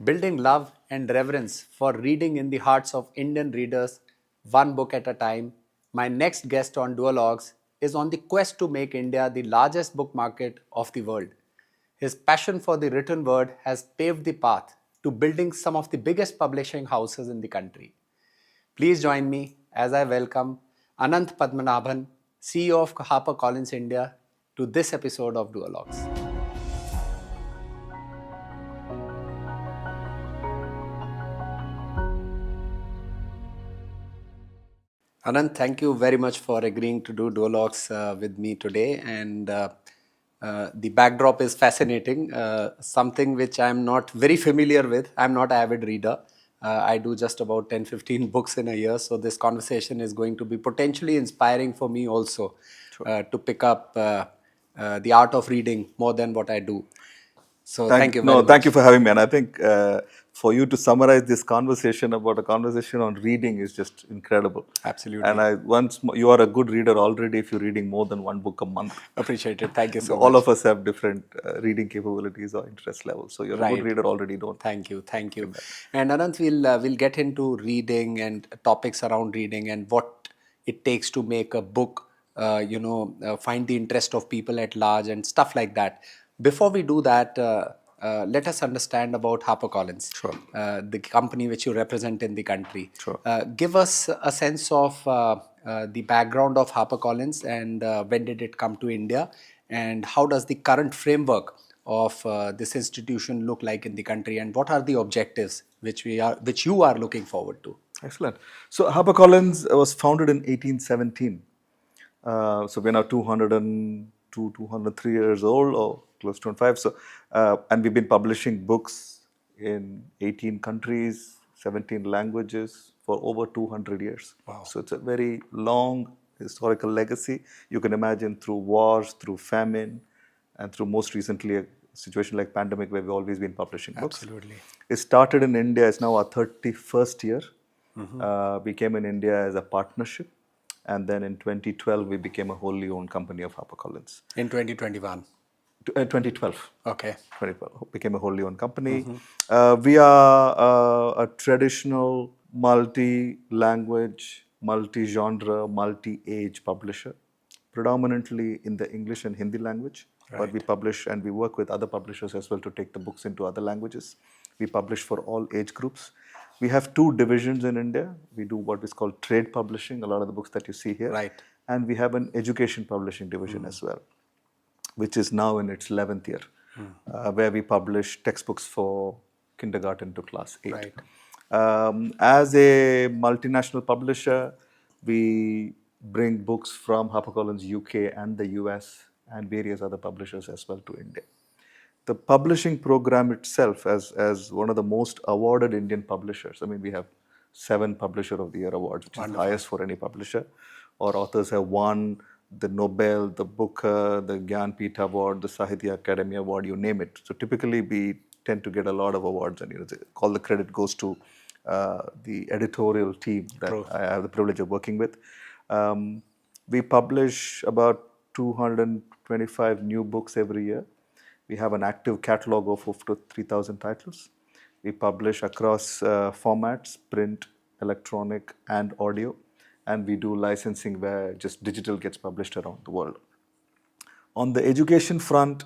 building love and reverence for reading in the hearts of Indian readers, one book at a time. My next guest on Duologues is on the quest to make India the largest book market of the world. His passion for the written word has paved the path to building some of the biggest publishing houses in the country. Please join me as I welcome Anantha Padmanabhan, CEO of HarperCollins India, to this episode of Duologues. Anand, thank you very much for agreeing to do Duologues with me today. And the backdrop is fascinating, something which I'm not very familiar with. I'm not an avid reader. I do just about 10-15 books in a year. So this conversation is going to be potentially inspiring for me also to pick up the art of reading more than what I do. So thank you very much. Thank you for having me. And I think for you to summarize this conversation about a conversation on reading is just incredible. Absolutely. And you are a good reader already if you're reading more than one book a month. Appreciate it. Thank you so much. All of us have different reading capabilities or interest levels. So you're a good reader already, don't? Thank you. And Anant, we'll get into reading and topics around reading and what it takes to make a book, find the interest of people at large and stuff like that. Before we do that, let us understand about HarperCollins, the company which you represent in the country. Give us a sense of the background of HarperCollins and when did it come to India, and how does the current framework of this institution look like in the country, and what are the objectives which you are looking forward to? Excellent. So HarperCollins was founded in 1817. So we're now 202, 203 years old, or close to 5. So, and we've been publishing books in 18 countries, 17 languages for over 200 years. Wow. So it's a very long historical legacy. You can imagine through wars, through famine, and through most recently a situation like pandemic where we've always been publishing books. Absolutely. It started in India. It's now our 31st year. We came in India as a partnership. And then in 2012, we became a wholly owned company of HarperCollins. In 2021? 2012. Okay. 2012. Became a wholly owned company. We are a traditional multi-language, multi-genre, multi-age publisher, predominantly in the English and Hindi language. But we publish and we work with other publishers as well to take the books into other languages. We publish for all age groups. We have 2 divisions in India. We do what is called trade publishing, a lot of the books that you see here. Right. And we have an education publishing division as well, which is now in its 11th year, where we publish textbooks for kindergarten to class 8. Right. As a multinational publisher, we bring books from HarperCollins UK and the US and various other publishers as well to India. The publishing program itself, as one of the most awarded Indian publishers, I mean, we have 7 Publisher of the Year awards, which is the highest for any publisher. Our authors have won the Nobel, the Booker, the Gyanpith Award, the Sahitya Academy Award, you name it. So typically, we tend to get a lot of awards, and all the credit goes to the editorial team that I have the privilege of working with. We publish about 225 new books every year. We have an active catalog of up to 3,000 titles. We publish across formats, print, electronic, and audio. And we do licensing where just digital gets published around the world. On the education front,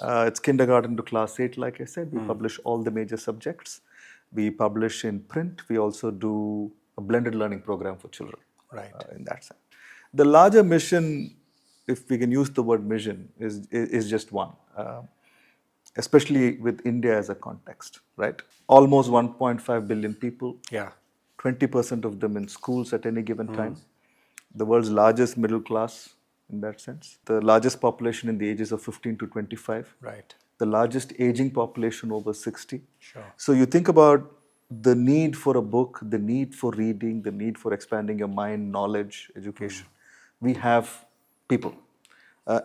it's kindergarten to class 8, like I said. We publish all the major subjects. We publish in print. We also do a blended learning program for children. Right. In that sense. The larger mission, if we can use the word mission, is just one. Especially with India as a context, right? Almost 1.5 billion people. Yeah. 20% of them in schools at any given time. The world's largest middle class in that sense. The largest population in the ages of 15 to 25. Right. The largest aging population over 60. Sure. So you think about the need for a book, the need for reading, the need for expanding your mind, knowledge, education. We have people.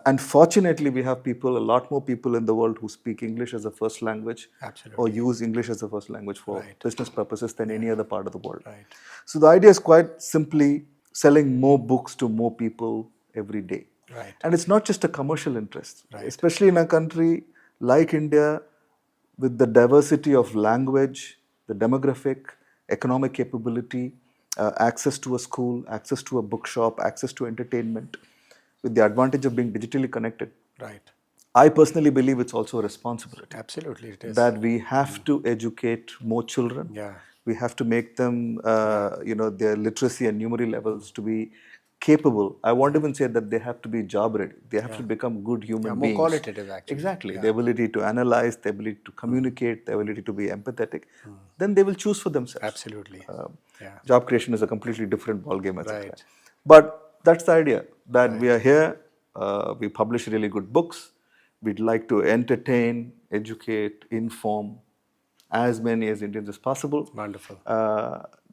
And fortunately, we have a lot more people in the world who speak English as a first language. Absolutely. Or use English as a first language for business purposes than any other part of the world. Right. So the idea is quite simply selling more books to more people every day. Right. And it's not just a commercial interest. Especially in a country like India, with the diversity of language, the demographic, economic capability, access to a school, access to a bookshop, access to entertainment, with the advantage of being digitally connected. Right. I personally believe it's also a responsibility Absolutely, it is. that we have to educate more children. Yeah. We have to make them, their literacy and numeracy levels to be capable. I won't even say that they have to be job ready. They have to become good Yeah, human more beings. qualitative actually. Exactly. Yeah. The ability to analyze, the ability to communicate, the ability to be empathetic. Then they will choose for themselves. Absolutely. Yeah. Job creation is a completely different ballgame, etc. Right. But that's the idea that we are here. We publish really good books. We'd like to entertain, educate, inform as many as Indians as possible. Wonderful.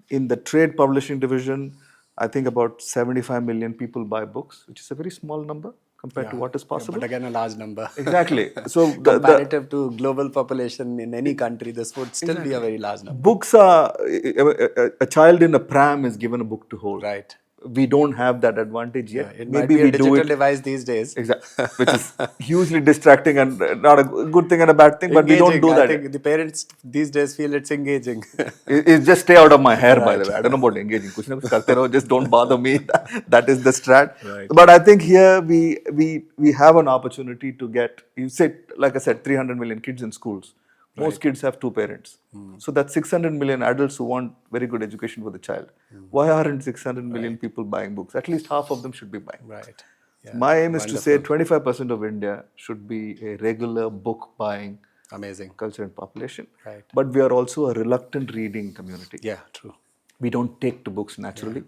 In the trade publishing division, I think about 75 million people buy books, which is a very small number compared to what is possible. But again, a large number. Exactly. So comparative to global population in any country, this would still be a very large number. books are a child in a pram is given a book to hold. Right. We don't have that advantage yet. It Maybe might be a we do digital it. device these days. Exactly, which is hugely distracting and not a good thing and a bad thing, but we don't Engaging. do I that. think the parents these days feel it's engaging. It's just stay out of my hair, by the way. I don't know about engaging. Kuch na kuch karte raho, just don't bother me. That is the strat. Right. But I think here we have an opportunity to get, you said, like I said, 300 million kids in schools. Most kids have two parents. So that's 600 million adults who want very good education for the child. Why aren't 600 million people buying books? At least half of them should be buying books. Right. Yeah. My aim is to say 25% of India should be a regular book buying Amazing. culture and population. Right. But we are also a reluctant reading community. Yeah, true. We don't take to books naturally.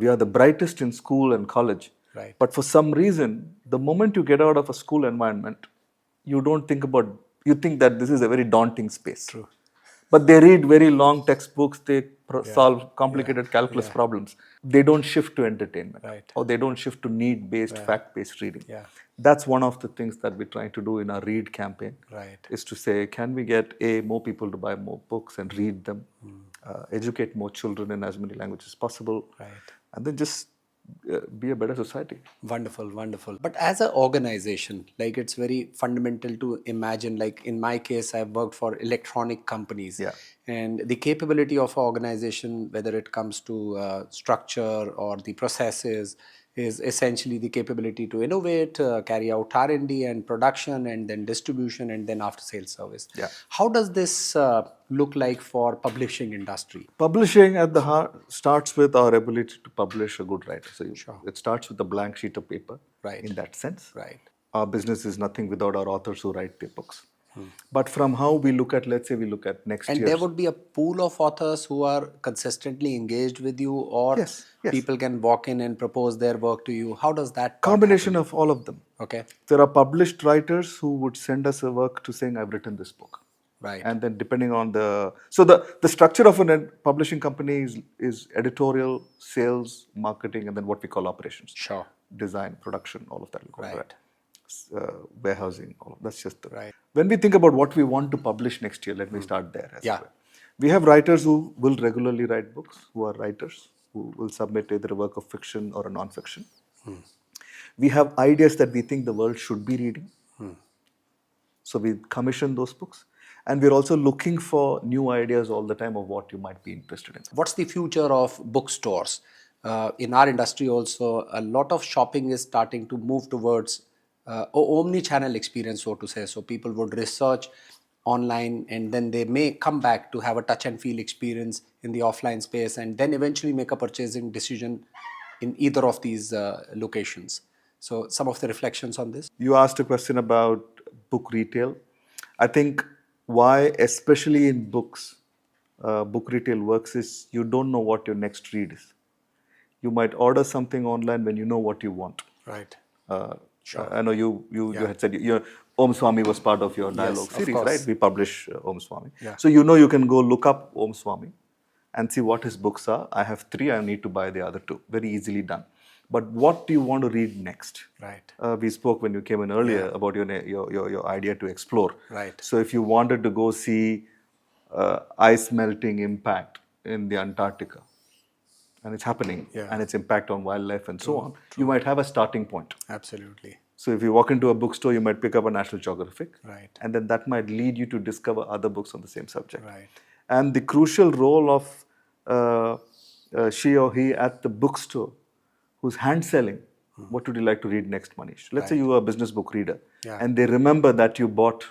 We are the brightest in school and college. Right. But for some reason, the moment you get out of a school environment, you don't think about, you think that this is a very daunting space. True. But they read very long textbooks, they solve complicated calculus problems. They don't shift to entertainment. Right. Or they don't shift to need-based, fact-based reading. Yeah. That's one of the things that we're trying to do in our read campaign. Right. Is to say, can we get more people to buy more books and read them, educate more children in as many languages as possible, Right. and then just be a better society. Wonderful, wonderful. But as an organization, like it's very fundamental to imagine, like in my case, I've worked for electronic companies. Yeah. And the capability of an organization, whether it comes to structure or the processes, is essentially the capability to innovate, carry out R&D and production, and then distribution, and then after sales service. Yeah. How does this look like for publishing industry? Publishing at the heart starts with our ability to publish a good writer. So it starts with a blank sheet of paper. Right. In that sense, Right. our business is nothing without our authors who write their books. But from how we look at, let's say we look at next And year. there would be a pool of authors who are consistently engaged with you, or Yes, yes. people can walk in and propose their work to you. How does that part Combination of all of them. happen? Okay. There are published writers who would send us a work to saying, I've written this book. Right. And then depending on the structure of a publishing company is editorial, sales, marketing, and then what we call operations. Sure. Design, production, all of that will go into Right. that. Warehousing, all of that's just the Right. When we think about what we want to publish next year, let me start there. Yeah. We have writers who will regularly write books, who are writers, who will submit either a work of fiction or a non-fiction. We have ideas that we think the world should be reading. So we commission those books. And we're also looking for new ideas all the time of what you might be interested in. What's the future of bookstores? In our industry also, a lot of shopping is starting to move towards omni-channel experience, so to say. So people would research online, and then they may come back to have a touch and feel experience in the offline space, and then eventually make a purchasing decision in either of these locations. So some of the reflections on this. You asked a question about book retail. I think why, especially in books, book retail works is you don't know what your next read is. You might order something online when you know what you want. Right. I know you had said Om Swami was part of your dialogue of series, course. right? We publish Om Swami. Yeah. So you know you can go look up Om Swami and see what his books are. I have 3, I need to buy the other 2. Very easily done. But what do you want to read next? Right. We spoke when you came in earlier about your idea to explore. Right. So if you wanted to go see ice melting impact in the Antarctica, and it's happening, and its impact on wildlife and so on, you might have a starting point. Absolutely. So if you walk into a bookstore, you might pick up a National Geographic, Right. and then that might lead you to discover other books on the same subject. Right. And the crucial role of she or he at the bookstore who's hand selling, what would you like to read next, Manish? Let's say Right. you are a business book reader, Yeah. and they remember that you bought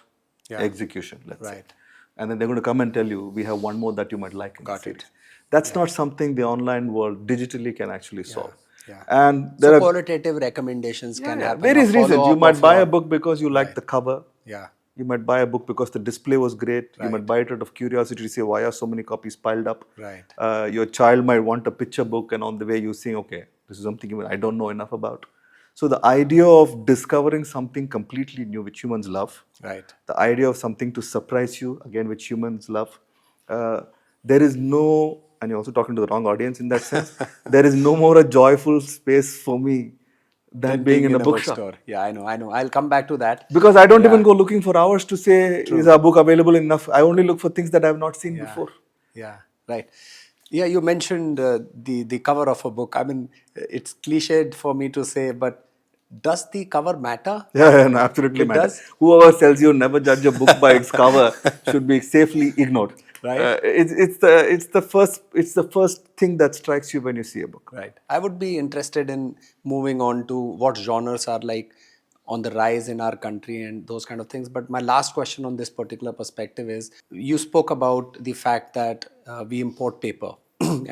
Yeah. Execution, let's say. Right. And then they're going to come and tell you, we have one more that you might like in the Got series. it. That's not something the online world digitally can actually solve. Yeah. And So there are qualitative recommendations can happen. A various reasons. You follow-up might of buy a your... book because you like Right. the cover. Yeah. You might buy a book because the display was great. You might Right. buy it out of curiosity to say, why are so many copies piled up? Right. Your child might want a picture book, and on the way you think, okay, this is something even I don't know enough about. So the idea of discovering something completely new, which humans love, Right. the idea of something to surprise you, again, which humans love, there is no, and you're also talking to the wrong audience in that sense, there is no more a joyful space for me than being in a bookshop. Yeah, I know. I'll come back to that. Because I don't Yeah. even go looking for hours to say, is our book available enough? I only look for things that I have not seen Yeah. before. Yeah. Right. Yeah, you mentioned the cover of a book. I mean, it's cliched for me to say, but does the cover matter? Yeah, no, absolutely It matter. does? Whoever tells you never judge a book by its cover should be safely ignored. Right. It's the first thing that strikes you when you see a book. Right. I would be interested in moving on to what genres are like on the rise in our country and those kind of things. But my last question on this particular perspective is, you spoke about the fact that we import paper.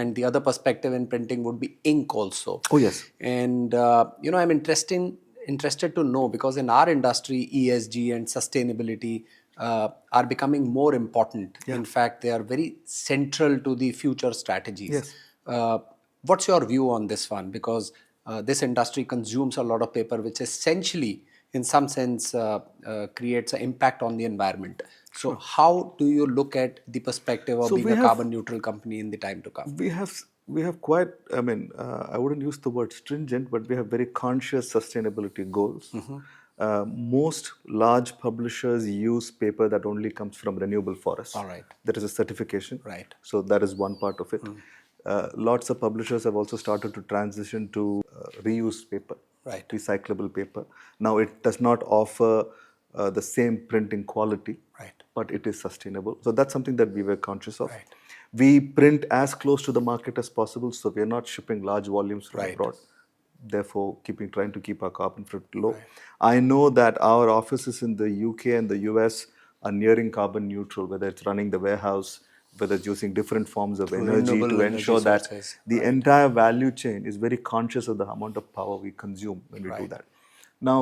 And the other perspective in printing would be ink also. Oh yes. And I'm interested to know, because in our industry, ESG and sustainability are becoming more important. In fact, they are very central to the future strategies. Yes. What's your view on this one? Because this industry consumes a lot of paper, which essentially, in some sense, creates an impact on the environment. So, how do you look at the perspective of So being we a have carbon neutral company in the time to come? we have quite, I mean, I wouldn't use the word stringent, but we have very conscious sustainability goals. Most large publishers use paper that only comes from renewable forests. All right. There is a certification. Right. So that is one part of it. Lots of publishers have also started to transition to reused paper, Right. recyclable paper. Now it does not offer the same printing quality, Right. but it is sustainable. So that's something that we were conscious of. Right. We print as close to the market as possible, so we are not shipping large volumes from Right. abroad. Therefore, trying to keep our carbon footprint low. I know that our offices in the UK and the US are nearing carbon neutral, whether it's running the warehouse, whether it's using different forms of energy renewable to energy ensure that sources. the entire value chain is very conscious of the amount of power we consume when we do that. Now,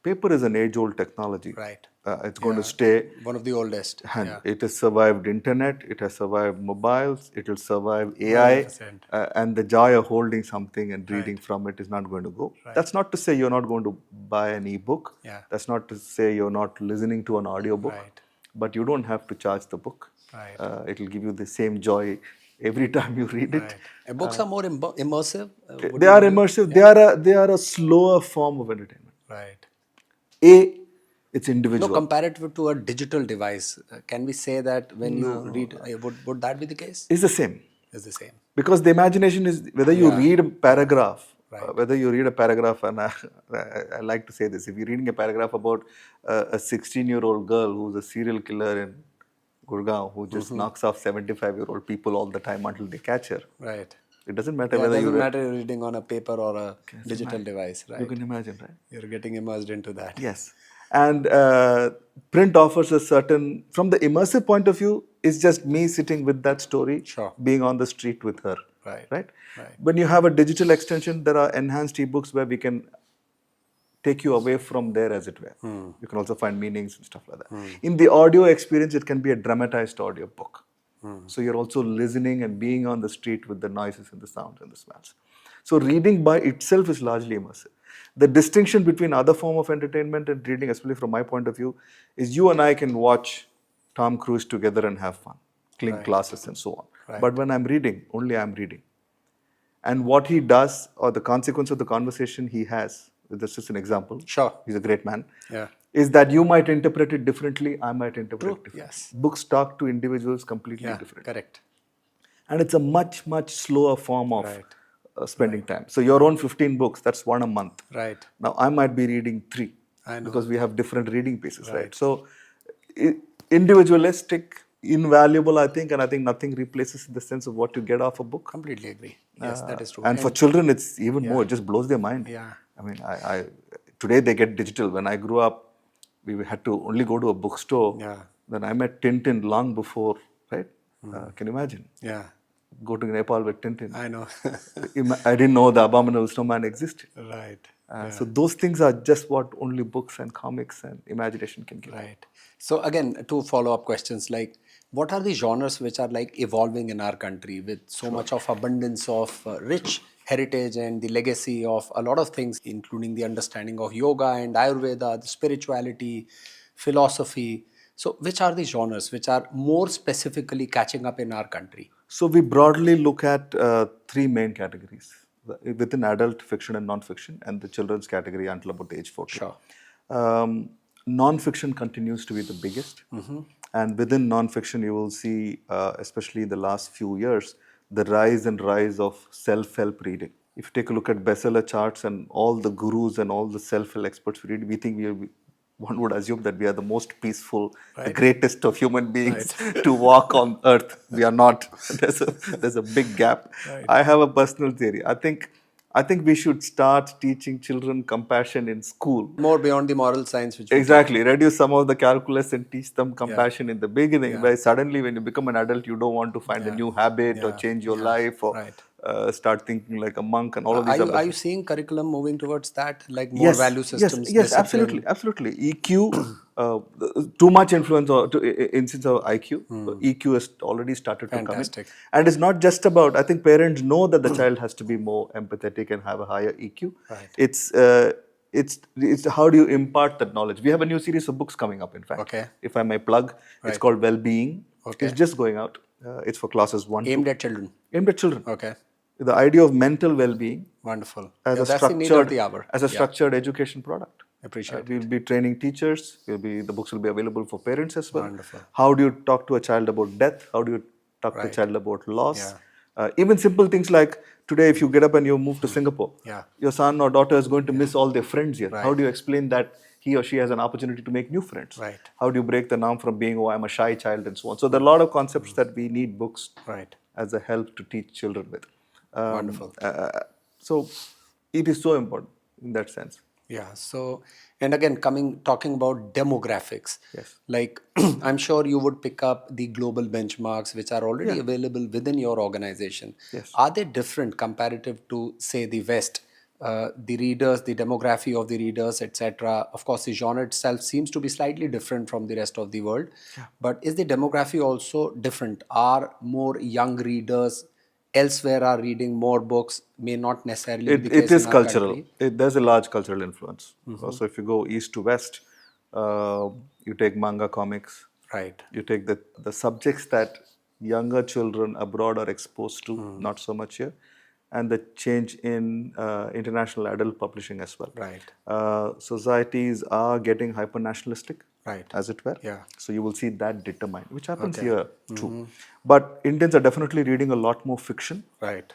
paper is an age-old technology. Right. It's going to stay. One of the oldest. And Yeah. it has survived internet, it has survived mobiles, it will survive AI, 100%. and the joy of holding something and reading from it is not going to go. That's not to say you're not going to buy an ebook. Yeah. That's not to say you're not listening to an audiobook. Right. But you don't have to charge the book. Right. It will give you the same joy every time you read it. Right. And books are more immersive. Would They you are agree? immersive. They are a slower form of entertainment. Right. It's No, individual. comparative to a digital device, can we say that when you read, would that be the case? It's the same. It's the same. Because the imagination is, whether you read a paragraph, and I like to say this, if you're reading a paragraph about a 16-year-old girl who's a serial killer in Gurgaon who just knocks off 75-year-old people all the time until they catch her. Right. It doesn't matter Yeah, it whether doesn't you matter you're reading on a paper or a digital device, right? You can imagine, right? You're getting immersed into that. Yes. And print offers a certain, from the immersive point of view, it's just me sitting with that story, Sure. being on the street with her. Right. Right? Right. When you have a digital extension, there are enhanced ebooks where we can take you away from there, as it were. You can also find meanings and stuff like that. In the audio experience, it can be a dramatized audio book. So you're also listening and being on the street with the noises and the sounds and the smells. So reading by itself is largely immersive. The distinction between other form of entertainment and reading, especially from my point of view, is you and I can watch Tom Cruise together and have fun, clink glasses and so on. Right. But when I'm reading, only I'm reading. And what he does, or the consequence of the conversation he has, this is an example. Sure. He's a great man. Yeah. Is that you might interpret it differently, I might interpret it differently. Yes. Books talk to individuals completely different. Correct. And it's a much, much slower form of Right. spending time. So your own 15 books, that's one a month. Right. Now I might be reading 3. I know. because we have different reading paces, right? Right. So individualistic, invaluable, I think, and I think nothing replaces the sense of what you get off a book. Completely agree. Yes, that is true. And for children, it's even more. It just blows their mind. Yeah. I mean, I today they get digital. When I grew up, we had to only go to a bookstore. Yeah. Then I met Tintin long before, right? Can you imagine? Yeah. Go to Nepal with Tintin. I know. I didn't know the Abominable Snowman existed. Right. So those things are just what only books and comics and imagination can give. Right. So again, two follow-up questions like what are the genres which are like evolving in our country with so much of abundance of rich heritage and the legacy of a lot of things, including the understanding of yoga and Ayurveda, the spirituality, philosophy. So which are the genres which are more specifically catching up in our country? So we broadly look at three main categories within adult fiction and non-fiction, and the children's category until about age 14. Sure. Non-fiction continues to be the biggest, and within non-fiction, you will see, especially in the last few years, the rise of self-help reading. If you take a look at bestseller charts and all the gurus and all the self-help experts we read, we think one would assume that we are the most peaceful, the greatest of human beings to walk on earth. We are not. There's a big gap. I have a personal theory. I think we should start teaching children compassion in school. More beyond the moral science which we Exactly. Reduce some of the calculus and teach them compassion in the beginning. Where suddenly, when you become an adult, you don't want to find a new habit or change your life or start thinking like a monk and all of these. Are you seeing curriculum moving towards that, like more value systems? Yes, absolutely. EQ, too much influence or instance of IQ. EQ has already started to come in, and it's not just about. I think parents know that the child has to be more empathetic and have a higher EQ. Right. It's how do you impart that knowledge? We have a new series of books coming up. In fact, Okay. if I may plug, it's called Well-Being. Okay. It's just going out. It's for classes 1 aimed to at children. Aimed at children. Okay. The idea of mental well-being. Wonderful. As That's the need of the hour. As a structured education product. Appreciate We'll be training teachers. The books will be available for parents as well. Wonderful. How do you talk to a child about death? How do you talk to a child about loss? Even simple things like today, if you get up and you move to Singapore, your son or daughter is going to miss all their friends here. How do you explain that he or she has an opportunity to make new friends? Right. How do you break the norm from being, oh, I'm a shy child and so on? So there are a lot of concepts that we need books as a help to teach children with. Wonderful. So it is so important in that sense. Yeah. So, and again, talking about demographics. Yes. Like, I'm sure you would pick up the global benchmarks which are already available within your organization. Yes. Are they different comparative to, say, the West? The readers, the demography of the readers, etc. Of course, the genre itself seems to be slightly different from the rest of the world. But is the demography also different? Are more young readers elsewhere are reading more books? May not necessarily be the case It is in our cultural. country. There's a large cultural influence. So if you go east to west, you take manga comics. Right. You take the subjects that younger children abroad are exposed to, not so much here, and the change in international adult publishing as well. Right. Societies are getting hyper-nationalistic, as it were. Yeah. So you will see that determined, which happens here too. But Indians are definitely reading a lot more fiction. Right.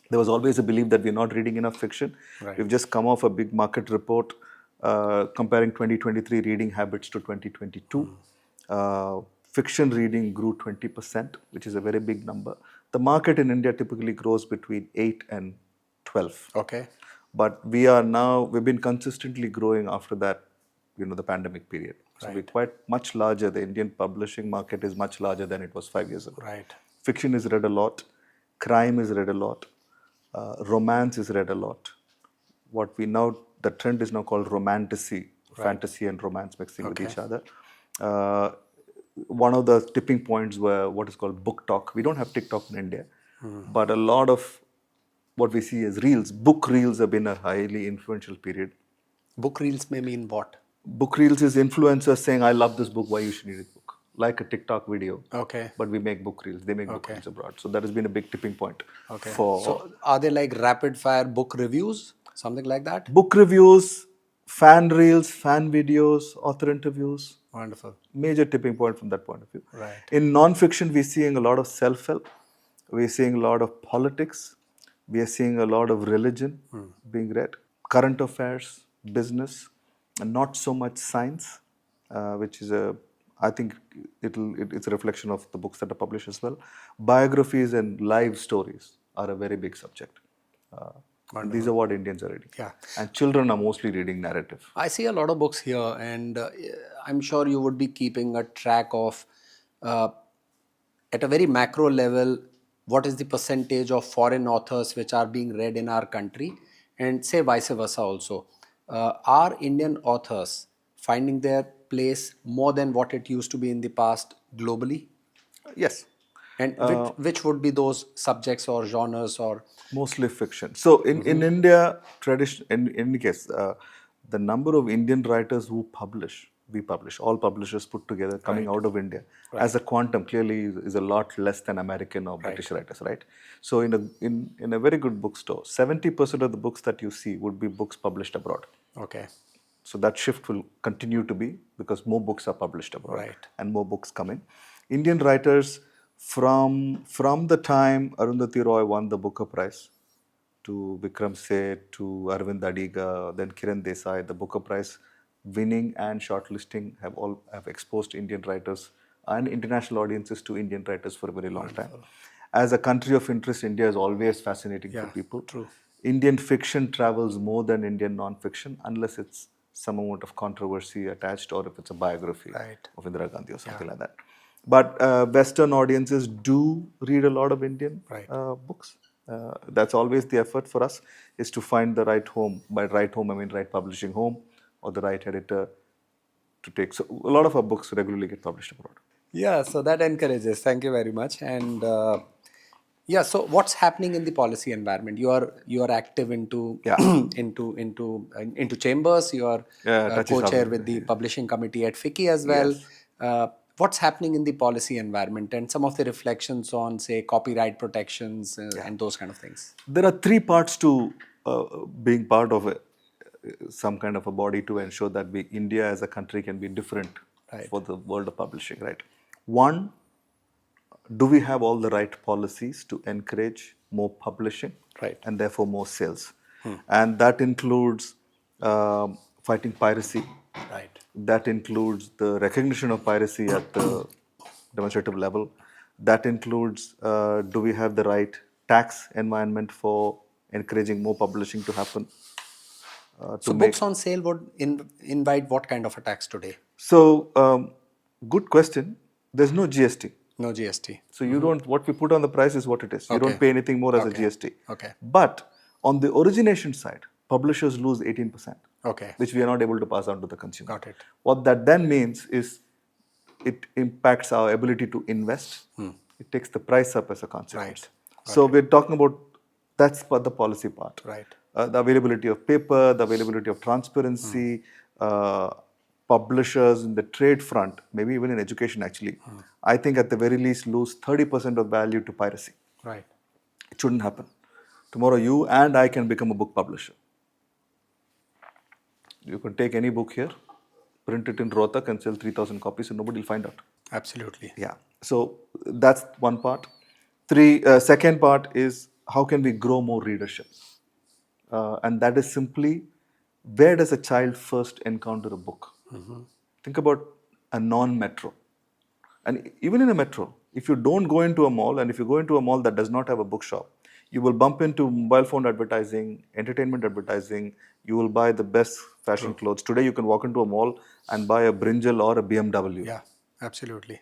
There was always a belief that we're not reading enough fiction. We've just come off a big market report comparing 2023 reading habits to 2022. Fiction reading grew 20%, which is a very big number. The market in India typically grows between 8 and 12. Okay. But we've been consistently growing after that, the pandemic period. So we're quite much larger. The Indian publishing market is much larger than it was 5 years ago. Right. Fiction is read a lot. Crime is read a lot. Romance is read a lot. The trend is now called romantasy, fantasy and romance mixing with each other. One of the tipping points were what is called book talk. We don't have TikTok in India, but a lot of what we see as reels, book reels have been a highly influential period. Book reels may mean what? Book reels is influencers saying, I love this book, why you should read this book. Like a TikTok video. Okay. But we make book reels. They make book reels abroad. So that has been a big tipping point. Okay. So are they like rapid fire book reviews? Something like that? Book reviews, fan reels, fan videos, author interviews. Wonderful. Major tipping point from that point of view. Right. In non-fiction, we're seeing a lot of self-help. We're seeing a lot of politics. We are seeing a lot of religion being read. Current affairs, business. and not so much science, which is I think it's a reflection of the books that are published as well. Biographies and live stories are a very big subject. Uh, and these are what Indians are reading. Yeah. And children are mostly reading narrative. I see a lot of books here, and I'm sure you would be keeping a track of, uh, at a very macro level, what is the percentage of foreign authors which are being read in our country, and say vice versa also. Are Indian authors finding their place more than what it used to be in the past globally? Yes. And which would be those subjects or genres or? Mostly fiction. So in India, tradition in any case, the number of Indian writers who publish, we publish, all publishers put together coming out of India as a quantum clearly is a lot less than American or British writers, right? So in a very good bookstore, 70% of the books that you see would be books published abroad. Okay. So that shift will continue to be because more books are published abroad Right. and more books come in. Indian writers from the time Arundhati Roy won the Booker Prize to Vikram Seth to Arvind Adiga, then Kiran Desai, the Booker Prize winning and shortlisting have exposed Indian writers and international audiences to Indian writers for a very long time. As a country of interest, India is always fascinating for people. True. Indian fiction travels more than Indian non-fiction unless it's some amount of controversy attached or if it's a biography of Indira Gandhi or something like that. But Western audiences do read a lot of Indian books. That's always the effort for us, is to find the right home. By right home, I mean right publishing home or the right editor to take. So a lot of our books regularly get published abroad. Yeah, so that encourages. Thank you very much. And yeah, so what's happening in the policy environment? You are active into into chambers. You are co-chair with the publishing committee at FICCI as well. What's happening in the policy environment and some of the reflections on, say, copyright protections and those kind of things? There are three parts to being part of some kind of a body to ensure that India as a country can be different for the world of publishing, right? One, do we have all the right policies to encourage more publishing and therefore more sales? And that includes fighting piracy. That includes the recognition of piracy at the demonstrative level. That includes do we have the right tax environment for encouraging more publishing to happen? So books on sale would invite what kind of a tax today? So good question. There's no GST. No GST. So you don't, what we put on the price is what it is. You don't pay anything more as a GST. Okay. But on the origination side, publishers lose 18%. Okay. Which we are not able to pass on to the consumer. Got it. What that then means is it impacts our ability to invest. It takes the price up as a consequence. So we're talking about, that's the policy part. The availability of paper, the availability of transparency, publishers in the trade front, maybe even in education actually, I think at the very least lose 30% of value to piracy. It shouldn't happen. Tomorrow you and I can become a book publisher. You can take any book here, print it in Rohtak and sell 3,000 copies and nobody will find out. Absolutely. Yeah. So that's one part. Second part is how can we grow more readership? And that is simply, where does a child first encounter a book? Think about a non-metro. And even in a metro, if you don't go into a mall and if you go into a mall that does not have a bookshop, you will bump into mobile phone advertising, entertainment advertising, you will buy the best fashion clothes. Today you can walk into a mall and buy a brinjal or a BMW. Yeah, absolutely.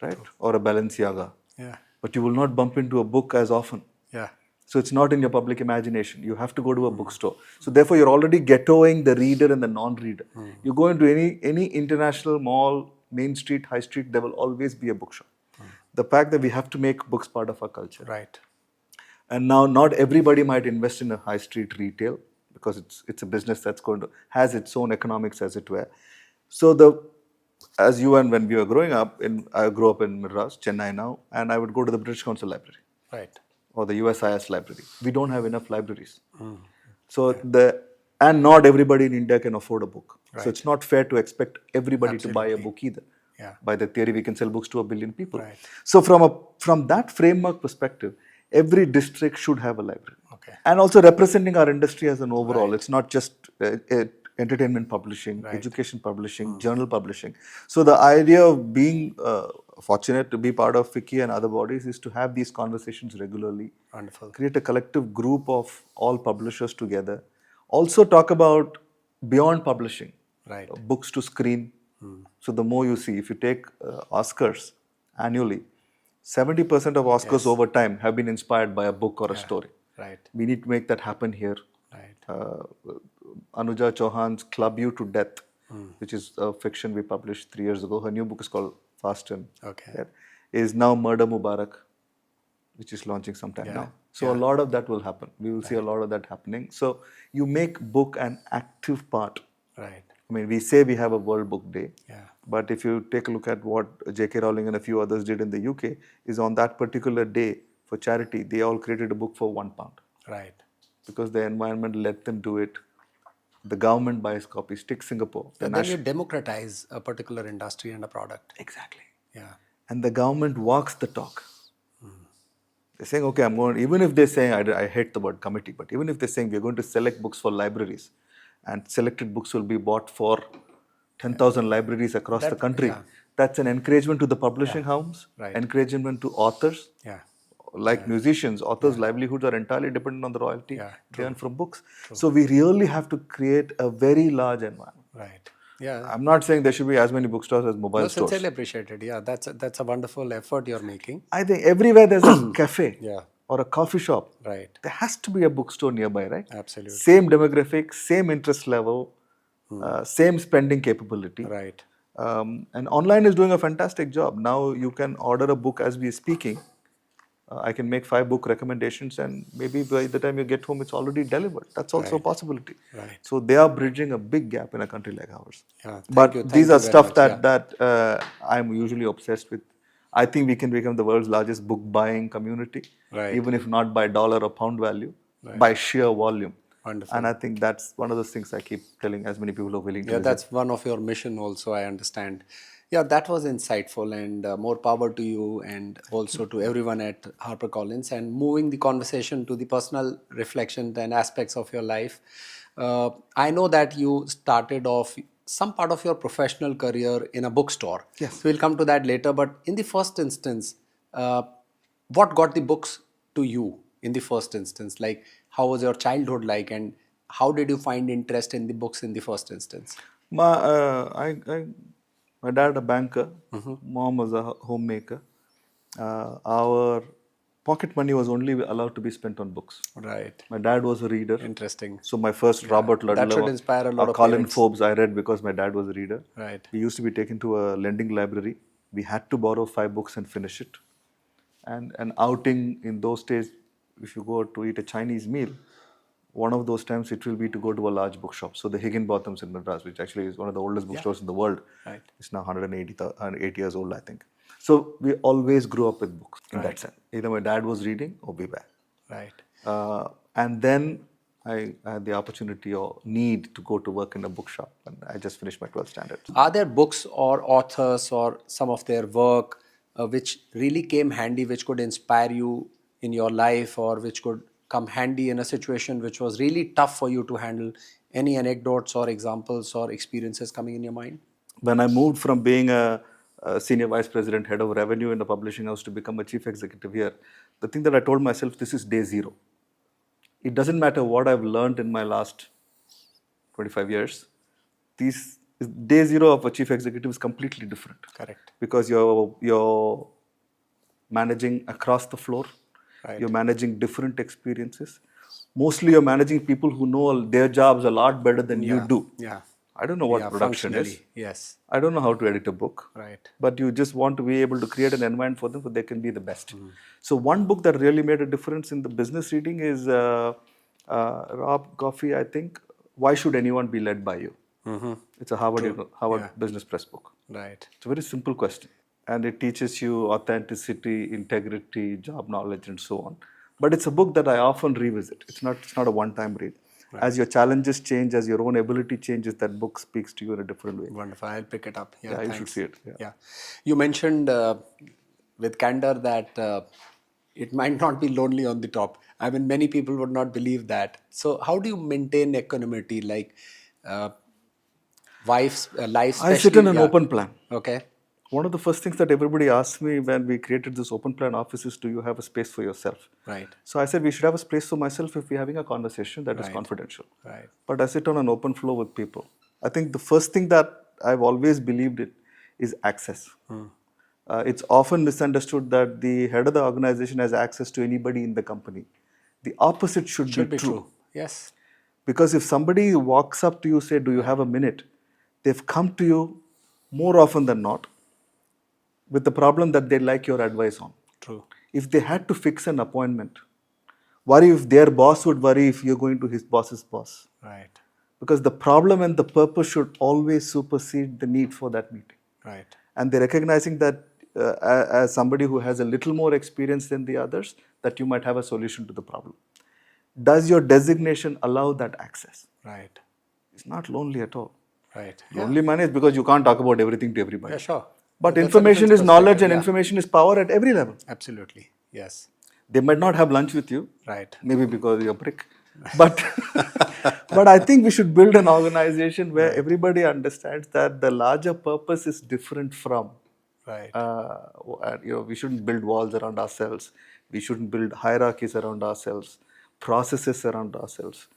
Right? Or a Balenciaga. Yeah. But you will not bump into a book as often. Yeah. So it's not in your public imagination. You have to go to a bookstore. So therefore you're already ghettoing the reader and the non-reader. You go into any international mall, main street, high street, there will always be a bookshop. The fact that we have to make books part of our culture. Right. And now not everybody might invest in a high street retail because it's a business that's going to has its own economics as it were. So as you and when we were growing up, I grew up in Madras, Chennai now, and I would go to the British Council Library. Right. Or the USIS library. We don't have enough libraries. So and not everybody in India can afford a book. So it's not fair to expect everybody to buy a book either. By the theory, we can sell books to 1 billion people. So from that framework perspective, every district should have a library. And also representing our industry as an overall. It's not just entertainment publishing, education publishing, journal publishing. So the idea of being fortunate to be part of FICCI and other bodies is to have these conversations regularly. Wonderful. Create a collective group of all publishers together. Also talk about beyond publishing, Right. books to screen. So the more you see, if you take Oscars annually, 70% of Oscars over time have been inspired by a book or a story. Right. We need to make that happen here. Right. Anuja Chauhan's Club You to Death, which is a fiction we published 3 years ago. Her new book is called Fast and Okay. is now Murder Mubarak, which is launching sometime now. So a lot of that will happen. We will see a lot of that happening. So you make book an active part. Right. I mean, we say we have a World Book Day, Yeah. but if you take a look at what J.K. Rowling and a few others did in the UK, is on that particular day for charity, they all created a book for £1 Right. because the environment let them do it. The government buys copies. Take Singapore. And then you democratize a particular industry and a product. Exactly. Yeah. And the government walks the talk. They're saying, okay, I'm going, even if they're saying, I hate the word committee, but even if they're saying we're going to select books for libraries and selected books will be bought for 10,000 libraries across the country, that's an encouragement to the publishing houses, encouragement to authors. Yeah. Like musicians, authors' livelihoods are entirely dependent on the royalty they earn from books. So we really have to create a very large environment. Right. Yeah. I'm not saying there should be as many bookstores as mobile No, stores. sincerely appreciated. Yeah, that's a wonderful effort you're making. I think everywhere there's a cafe or a coffee shop, Right. there has to be a bookstore nearby, right? Absolutely. Same demographic, same interest level, same spending capability. Right. And online is doing a fantastic job. Now you can order a book as we are speaking. I can make 5 book recommendations and maybe by the time you get home, it's already delivered. That's also a possibility. Right. So they are bridging a big gap in a country like ours. Yeah. But these are stuff that I'm usually obsessed with. I think we can become the world's largest book buying community, even if not by dollar or pound value, by sheer volume. Wonderful. And I think that's one of those things I keep telling as many people who are willing to Yeah, visit. that's one of your mission also, I understand. Yeah, that was insightful and more power to you and also to everyone at HarperCollins and moving the conversation to the personal reflection and aspects of your life. I know that you started off some part of your professional career in a bookstore. Yes. So we'll come to that later. But in the first instance, what got the books to you in the first instance? Like, how was your childhood like and how did you find interest in the books in the first instance? My dad a banker, mom was a homemaker. Our pocket money was only allowed to be spent on books. Right. My dad was a reader. Interesting. So my first Robert Ludlow, That should inspire a lot of Colin parents. Forbes I read because my dad was a reader. Right. We used to be taken to a lending library. We had to borrow 5 books and finish it. And an outing in those days, if you go to eat a Chinese meal, one of those times it will be to go to a large bookshop. So the Higginbotham's in Madras, which actually is one of the oldest bookstores in the world, it's now 180 years old, I think. So we always grew up with books in that sense. Either my dad was reading or we were. Right. And then I had the opportunity or need to go to work in a bookshop, and I just finished my 12th standard. Are there books or authors or some of their work which really came handy, which could inspire you in your life or which could come handy in a situation which was really tough for you to handle? Any anecdotes or examples or experiences coming in your mind? When I moved from being a senior vice president, head of revenue in the publishing house to become a chief executive here, the thing that I told myself, this is day zero. It doesn't matter what I've learned in my last 25 years. Day zero of a chief executive is completely different. Correct. Because you're managing across the floor. Right. You're managing different experiences. Mostly you're managing people who know their jobs a lot better than you do. Yeah. I don't know what production is. Yes. I don't know how to edit a book. Right. But you just want to be able to create an environment for them so they can be the best. So one book that really made a difference in the business reading is Rob Coffey, I think, Why Should Anyone Be Led By You? It's a Harvard Business Press book. Right. It's a very simple question. And it teaches you authenticity, integrity, job knowledge, and so on. But it's a book that I often revisit. It's not a one-time read. Right. As your challenges change, as your own ability changes, that book speaks to you in a different way. Wonderful. I'll pick it up. Yeah, you should see it. Yeah. You mentioned with candor that it might not be lonely on the top. I mean, many people would not believe that. So how do you maintain equanimity? Like, Wife's life, I sit in especially. an Yeah. open plan. Okay. One of the first things that everybody asked me when we created this open plan office is, do you have a space for yourself? Right. So I said, we should have a space for myself if we're having a conversation that is Right. confidential. Right. But I sit on an open floor with people. I think the first thing that I've always believed in is access. It's often misunderstood that the head of the organization has access to anybody in the company. The opposite should be Should be true. true. Yes. Because if somebody walks up to you, say, do you have a minute? They've come to you more often than not with the problem that they'd like your advice on. True. If they had to fix an appointment, worry if their boss would worry if you're going to his boss's boss. Right. Because the problem and the purpose should always supersede the need for that meeting. Right. And they're recognizing that as somebody who has a little more experience than the others, that you might have a solution to the problem. Does your designation allow that access? Right. It's not lonely at all. Right. Yeah. Lonely man is because you can't talk about everything to everybody. Yeah, sure. But That's a different information is knowledge perspective, and yeah. information is power at every level. Absolutely. Yes. They might not have lunch with you, Right. maybe because you're a prick. But, but I think we should build an organization where everybody understands that the larger purpose is different from. Right. We shouldn't build walls around ourselves. We shouldn't build hierarchies around ourselves, processes around ourselves.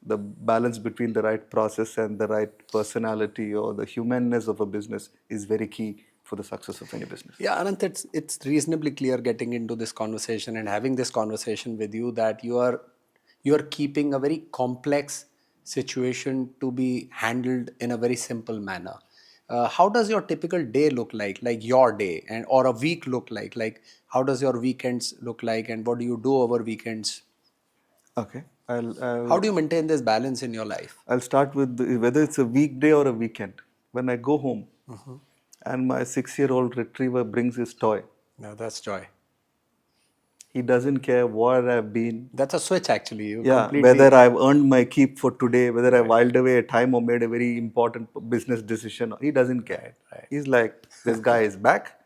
The balance between the right process and the right personality or the humanness of a business is very key for the success of any business. Yeah, Anant, it's reasonably clear getting into this conversation and having this conversation with you that you are keeping a very complex situation to be handled in a very simple manner. How does your typical day look like your day, and or a week look like? Like, how does your weekends look like, and what do you do over weekends? Okay. How do you maintain this balance in your life? I'll start with whether it's a weekday or a weekend. When I go home and my 6-year-old retriever brings his toy, No, that's joy. he doesn't care where I've been. That's a switch, actually. You Yeah, completely. whether I've earned my keep for today, whether I whiled away a time or made a very important business decision, he doesn't care. Right. He's like, this guy is back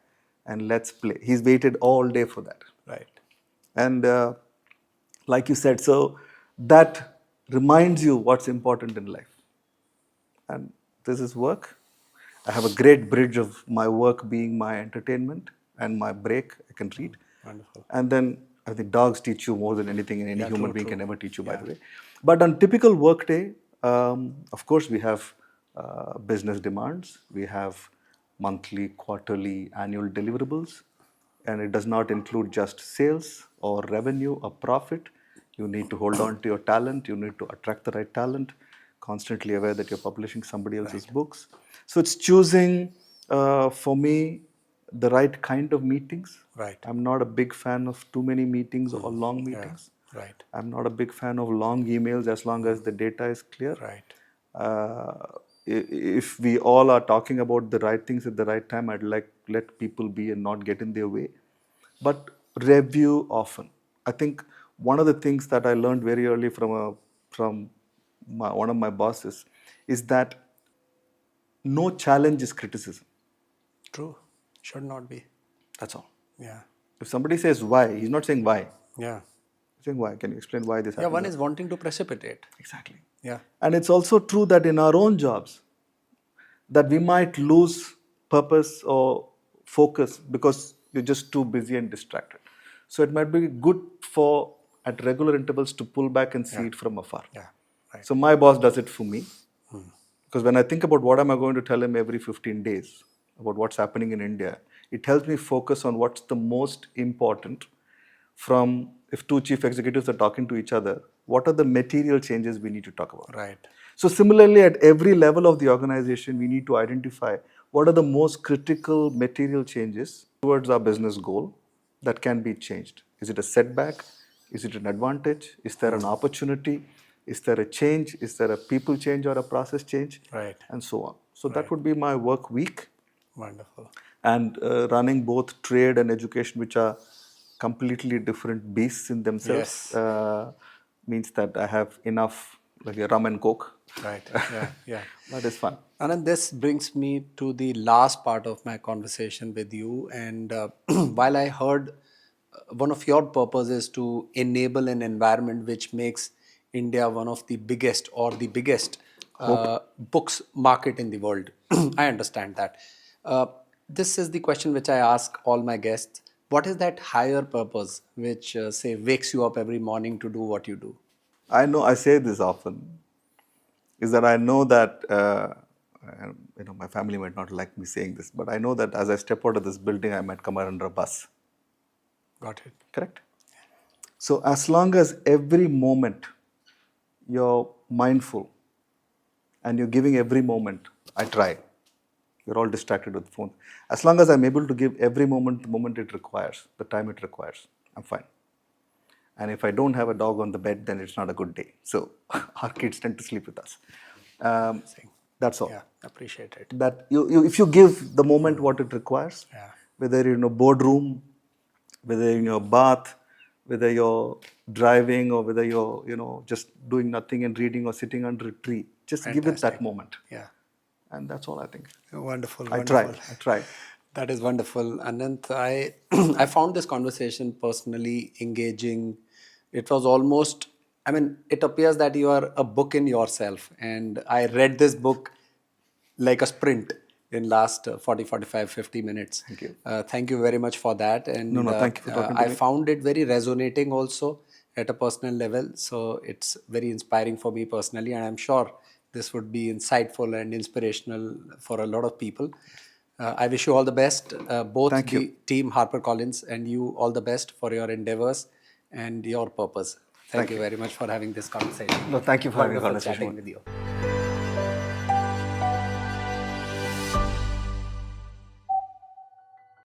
and let's play. He's waited all day for that. Right. And like you said, so that reminds you what's important in life. And this is work. I have a great bridge of my work being my entertainment and my break. I can read. Wonderful. And then I think dogs teach you more than anything, and any Yeah, human true, being true. can ever teach you, by the way. But on typical work day, of course, we have business demands. We have monthly, quarterly, annual deliverables. And it does not include just sales or revenue or profit. You need to hold on to your talent. You need to attract the right talent. Constantly aware that you're publishing somebody else's books. So it's choosing, for me, the right kind of meetings. Right. I'm not a big fan of too many meetings or long meetings. Right. I'm not a big fan of long emails as long as the data is clear. Right. If we all are talking about the right things at the right time, I'd like let people be and not get in their way. But review often. I think one of the things that I learned very early from one of my bosses is that no challenge is criticism. True. Should not be. That's all. Yeah. If somebody says why, he's not saying why. Yeah. He's saying why. Can you explain why this Yeah, happened? one is wanting to precipitate. Exactly. Yeah. And it's also true that in our own jobs, that we might lose purpose or focus because you're just too busy and distracted. So it might be good for, at regular intervals, to pull back and see it from afar. Yeah. Right. So my boss does it for me. Because when I think about what am I going to tell him every 15 days about what's happening in India, it helps me focus on what's the most important from, if two chief executives are talking to each other, what are the material changes we need to talk about? Right. So similarly, at every level of the organization, we need to identify what are the most critical material changes towards our business goal that can be changed. Is it a setback? Is it an advantage? Is there an opportunity? Is there a change? Is there a people change or a process change? Right. And so on. So that would be my work week. Wonderful. And running both trade and education, which are completely different beasts in themselves, Yes. means that I have enough, like a rum and coke. Right. Yeah. Yeah. That is fun. And this brings me to the last part of my conversation with you. And while I heard one of your purposes to enable an environment which makes India one of the biggest or the biggest books market in the world. I understand that. Uh, this is the question which I ask all my guests. What is that higher purpose which, say, wakes you up every morning to do what you do? I know I say this often, is that I know that, my family might not like me saying this, but I know that as I step out of this building, I might come out under a bus. Got it. Correct? So as long as every moment you're mindful and you're giving every moment, I try. We're all distracted with phones. As long as I'm able to give every moment the moment it requires, the time it requires, I'm fine. And if I don't have a dog on the bed, then it's not a good day. So our kids tend to sleep with us. Um, Amazing. that's all. Yeah, appreciate it. That if you give the moment what it requires, Yeah. whether you're in a boardroom, whether in your bath, whether you're driving or whether you're just doing nothing and reading or sitting under a tree, just give it that Fantastic. moment. Yeah. And that's all I think. Wonderful, I try. wonderful. I try. That is wonderful. Anant, I I found this conversation personally engaging. It was almost, I mean, it appears that you are a book in yourself. And I read this book like a sprint in last 40, 45, 50 minutes. Thank you. Thank you very much for that. No, And no, thank you for talking to I me. found it very resonating also at a personal level. So it's very inspiring for me personally. And I'm sure this would be insightful and inspirational for a lot of people. I wish you all the best, both Thank you. the team HarperCollins and you all the best for your endeavors and your purpose. Thank Thank you you. very much for having this conversation. No, thank you for having a Wonderful conversation chatting with with me. you.